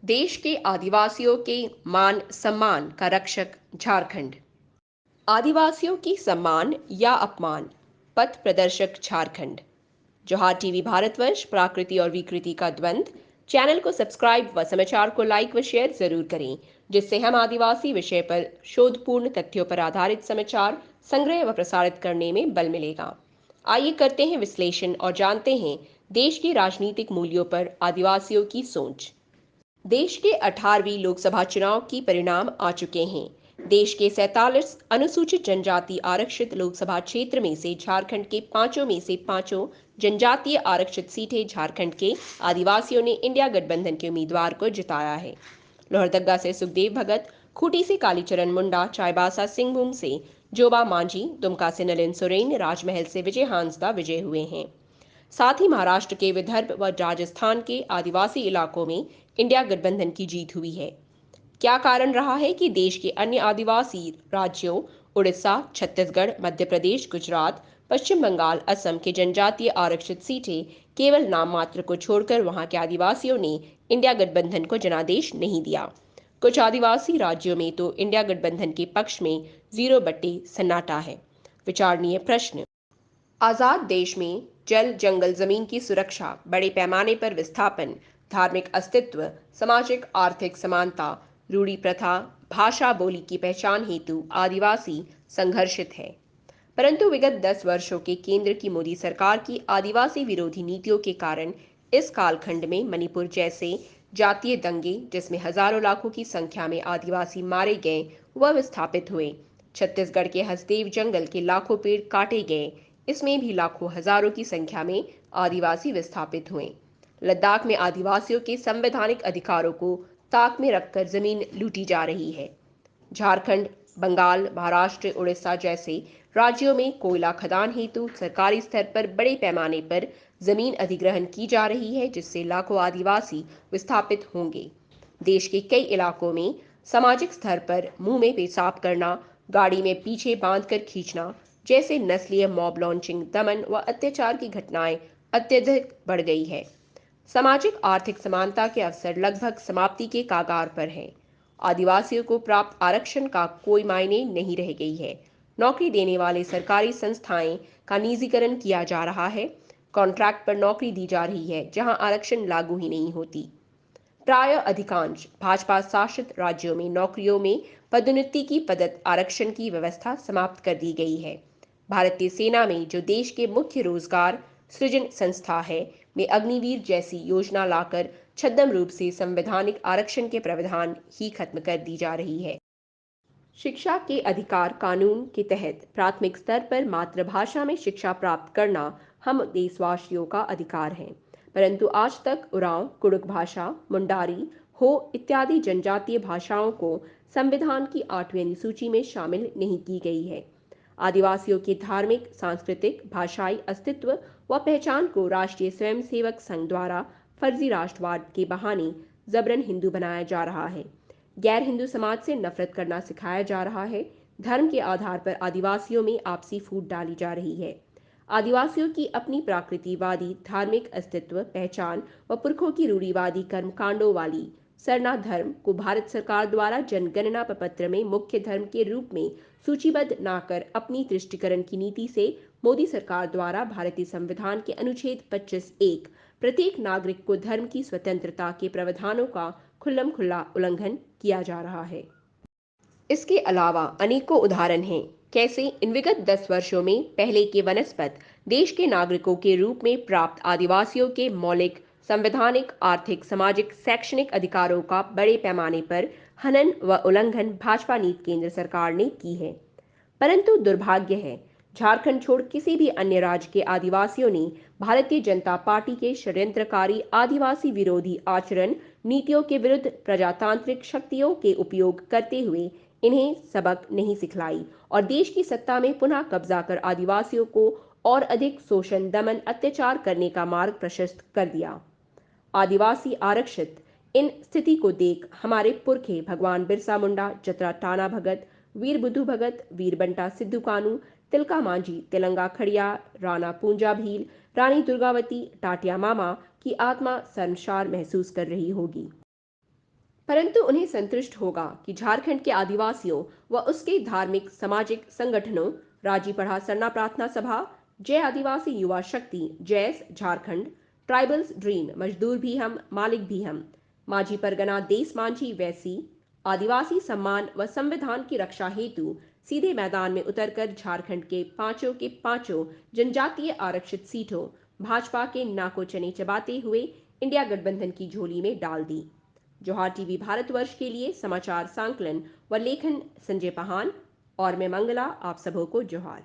देश के आदिवासियों के मान सम्मान का रक्षक झारखंड। आदिवासियों की सम्मान या अपमान, पथ प्रदर्शक झारखंड। जोहार टीवी भारतवर्ष, प्राकृति और विकृति का द्वंद्व। चैनल को सब्सक्राइब व समाचार को लाइक व शेयर जरूर करें, जिससे हम आदिवासी विषय पर शोधपूर्ण तथ्यों पर आधारित समाचार संग्रह व प्रसारित करने में बल मिलेगा। आइए करते हैं विश्लेषण और जानते हैं देश के राजनीतिक मूल्यों पर आदिवासियों की सोच। देश के 18वीं लोकसभा चुनाव की परिणाम आ चुके हैं। देश के 47 अनुसूचित जनजाति आरक्षित लोकसभा क्षेत्र में से झारखंड के पांचों में से पांचों जनजातीय आरक्षित सीटें झारखंड के आदिवासियों ने इंडिया गठबंधन के उम्मीदवार को जिताया है। लोहरदग्गा से सुखदेव भगत, खूंटी से कालीचरण मुंडा, चाईबासा सिंहभूम से जोबा मांझी, दुमका से नलिन सोरेन, राजमहल से विजय हांसदा विजय हुए हैं। साथ ही महाराष्ट्र के विदर्भ व राजस्थान के आदिवासी इलाकों में इंडिया गठबंधन की जीत हुई है। क्या कारण रहा है कि देश के अन्य आदिवासी राज्यों उड़ीसा, छत्तीसगढ़, मध्य प्रदेश, गुजरात, पश्चिम बंगाल, असम के जनजातीय आरक्षित सीटें केवल नाम मात्र को छोड़कर वहां के आदिवासियों ने इंडिया गठबंधन को जनादेश नहीं दिया। कुछ आदिवासी राज्यों में तो इंडिया गठबंधन के पक्ष में 0 बट्टे सन्नाटा है। विचारणीय प्रश्न। आजाद देश में जल, जंगल, जमीन की सुरक्षा, बड़े पैमाने पर विस्थापन, धार्मिक अस्तित्व, सामाजिक आर्थिक समानता, रूढ़ी प्रथा, भाषा बोली की पहचान हेतु आदिवासी संघर्षित है। परंतु विगत 10 वर्षों के केंद्र की मोदी सरकार की आदिवासी विरोधी नीतियों के कारण इस कालखंड में मणिपुर जैसे जातीय दंगे, जिसमें हजारों लाखों की संख्या में आदिवासी मारे गए व विस्थापित हुए, छत्तीसगढ़ के हसदेव जंगल के लाखों पेड़ काटे गए, इसमें भी लाखों हजारों की संख्या में आदिवासी विस्थापित हुए, लद्दाख में आदिवासियों के संवैधानिक अधिकारों को ताक में रखकर जमीन लूटी जा रही है, झारखंड, बंगाल, महाराष्ट्र, उड़ीसा जैसे राज्यों में कोयला खदान हेतु सरकारी स्तर पर बड़े पैमाने पर जमीन अधिग्रहण की जा रही है, जिससे लाखों आदिवासी विस्थापित होंगे। देश के कई इलाकों में सामाजिक स्तर पर मुंह में पेशाब करना, गाड़ी में पीछे बांधकर खींचना जैसे नस्लीय मॉब लॉन्चिंग, दमन व अत्याचार की घटनाएं अत्यधिक बढ़ गई है। सामाजिक आर्थिक समानता के अवसर लगभग समाप्ति के कागार पर हैं। आदिवासियों को प्राप्त आरक्षण का कोई मायने नहीं रह गई है। नौकरी देने वाले सरकारी संस्थाएं का निजीकरण किया जा रहा है। कॉन्ट्रैक्ट पर नौकरी दी जा रही है, जहां आरक्षण लागू ही नहीं होती। प्राय अधिकांश भाजपा शासित राज्यों में नौकरियों में पदोन्नति की पदक आरक्षण की व्यवस्था समाप्त कर दी गई है। भारतीय सेना में जो देश के मुख्य रोजगार सृजन संस्था है, में अग्निवीर जैसी योजना लाकर छद्म रूप से संवैधानिक आरक्षण के प्रावधान ही खत्म कर दी जा रही है। शिक्षा के अधिकार कानून के तहत प्राथमिक स्तर पर मातृभाषा में शिक्षा प्राप्त करना हम देशवासियों का अधिकार है। परंतु आज तक उरांव, कुड़ुक भाषा, मुंडारी, हो इत्यादि जनजातीय भाषाओं को संविधान की 8वीं अनुसूची में शामिल नहीं की गई है। आदिवासियों के धार्मिक, सांस्कृतिक, भाषाई अस्तित्व व पहचान को राष्ट्रीय स्वयंसेवक संघ द्वारा फर्जी राष्ट्रवाद के बहाने जबरन हिंदू बनाया जा रहा है। गैर हिंदू समाज से नफरत करना सिखाया जा रहा है। धर्म के आधार पर आदिवासियों में आपसी फूट डाली जा रही है। आदिवासियों की अपनी प्राकृतिवादी धार्मिक अस्तित्व, पहचान व पुरखों की रूढ़िवादी कर्मकांडों वाली सरना धर्म को भारत सरकार द्वारा जनगणना प्रपत्र में मुख्य धर्म के रूप में सूचीबद्ध न कर अपनी तुष्टिकरण की नीति से मोदी सरकार द्वारा भारतीय संविधान के अनुच्छेद 25(1) प्रत्येक नागरिक को धर्म की स्वतंत्रता के प्रावधानों का खुल्लम खुल्ला उल्लंघन किया जा रहा है। इसके अलावा अनेकों उदाहरण हैं, कैसे इन विगत 10 वर्षों में पहले के वनस्पत देश के नागरिकों के रूप में प्राप्त आदिवासियों के मौलिक संवैधानिक, आर्थिक, सामाजिक, शैक्षणिक अधिकारों का बड़े पैमाने पर हनन व उल्लंघन भाजपा नीति केंद्र सरकार ने की है। परंतु दुर्भाग्य है, झारखंड छोड़ किसी भी अन्य राज्य के आदिवासियों ने भारतीय जनता पार्टी के षड्यंत्रकारी आदिवासी विरोधी आचरण नीतियों के विरुद्ध प्रजातांत्रिक शक्तियों के उपयोग करते हुए इन्हें सबक नहीं सिखलाई और देश की सत्ता में पुनः कब्जा कर आदिवासियों को और अधिक शोषण, दमन, अत्याचार करने का मार्ग प्रशस्त कर दिया। आदिवासी आरक्षित इन स्थिति को देख हमारे पुरखे भगवान बिरसा मुंडा, जतरा टाना भगत, वीर बुद्धू भगत, वीर बंटा सिद्धू कानू, तिलका मांझी, तिलंगा खड़िया, राणा पूंजा भील, रानी दुर्गावती, टाटिया मामा की आत्मा शर्मसार महसूस कर रही होगी। परंतु उन्हें संतुष्ट होगा कि झारखंड के आदिवासियों व उसके धार्मिक सामाजिक संगठनों राजी पढ़ा सरना प्रार्थना सभा, जय आदिवासी युवा शक्ति, जैस झारखंड, ट्राइबल्स ड्रीम, मजदूर भी हम मालिक भी हम, मांझी परगना देश मांझी वैसी, आदिवासी सम्मान व संविधान की रक्षा हेतु सीधे मैदान में उतरकर झारखंड के पांचों जनजातीय आरक्षित सीटों भाजपा के नाको चने चबाते हुए इंडिया गठबंधन की झोली में डाल दी। जोहार टीवी भारतवर्ष के लिए समाचार सांकलन व लेखन संजय पहान और मैं मंगला, आप सबों को जोहार।